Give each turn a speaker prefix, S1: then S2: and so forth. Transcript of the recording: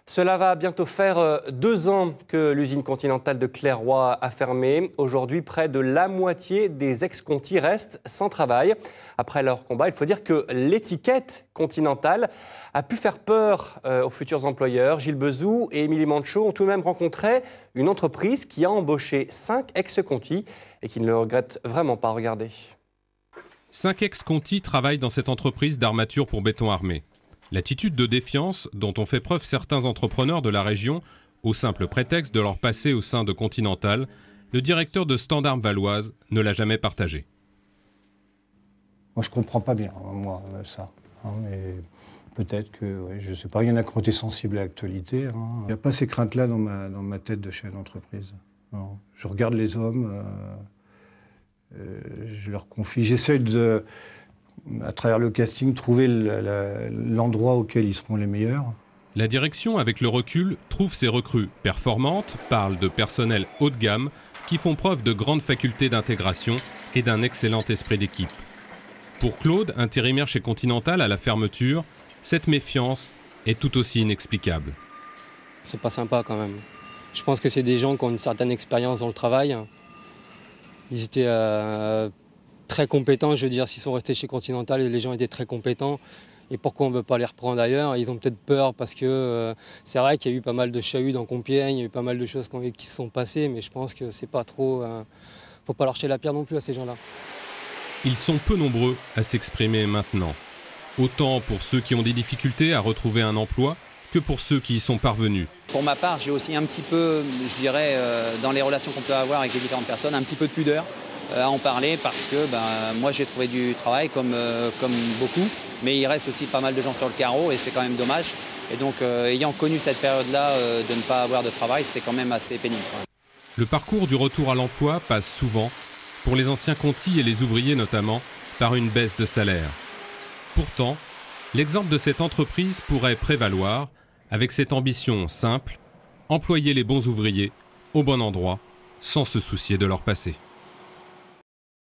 S1: Cela va bientôt faire 2 ans que l'usine Continentale de Clairoy a fermé. Aujourd'hui, près de la moitié des ex-Conti restent sans travail. Après leur combat, il faut dire que l'étiquette Continentale a pu faire peur aux futurs employeurs. Gilles Bezou et Émilie Manchot ont tout de même rencontré une entreprise qui a embauché 5 ex-Conti et qui ne le regrette vraiment pas. Regardez.
S2: 5 ex-Conti travaillent dans cette entreprise d'armature pour béton armé. L'attitude de défiance dont ont fait preuve certains entrepreneurs de la région, au simple prétexte de leur passé au sein de Continental, le directeur de Standarm Valoise ne l'a jamais partagé.
S3: Moi, je ne comprends pas bien, moi, ça. Mais peut-être que, ouais, je ne sais pas, il y en a qui ont été sensibles à l'actualité. Il n'y a pas ces craintes-là dans ma tête de chef d'entreprise. Je regarde les hommes, je leur confie, j'essaie de... à travers le casting, trouver l'endroit auquel ils seront les meilleurs.
S2: La direction, avec le recul, trouve ses recrues performantes, parle de personnel haut de gamme, qui font preuve de grandes facultés d'intégration et d'un excellent esprit d'équipe. Pour Claude, intérimaire chez Continental à la fermeture, cette méfiance est tout aussi inexplicable.
S4: C'est pas sympa quand même. Je pense que c'est des gens qui ont une certaine expérience dans le travail. Ils étaient... très compétents, je veux dire, s'ils sont restés chez Continental et les gens étaient très compétents. Et pourquoi on ne veut pas les reprendre ailleurs? Ils ont peut-être peur parce que c'est vrai qu'il y a eu pas mal de chahuts dans Compiègne, il y a eu pas mal de choses qui se sont passées, mais je pense que c'est pas trop... faut pas leur jeter la pierre non plus à ces gens-là.
S2: Ils sont peu nombreux à s'exprimer maintenant. Autant pour ceux qui ont des difficultés à retrouver un emploi que pour ceux qui y sont parvenus.
S5: Pour ma part, j'ai aussi un petit peu, je dirais, dans les relations qu'on peut avoir avec les différentes personnes, un petit peu de pudeur à en parler parce que moi j'ai trouvé du travail comme beaucoup, mais il reste aussi pas mal de gens sur le carreau et c'est quand même dommage. Et donc ayant connu cette période-là de ne pas avoir de travail, c'est quand même assez pénible.
S2: Le parcours du retour à l'emploi passe souvent, pour les anciens Conti et les ouvriers notamment, par une baisse de salaire. Pourtant, l'exemple de cette entreprise pourrait prévaloir avec cette ambition simple, employer les bons ouvriers au bon endroit sans se soucier de leur passé.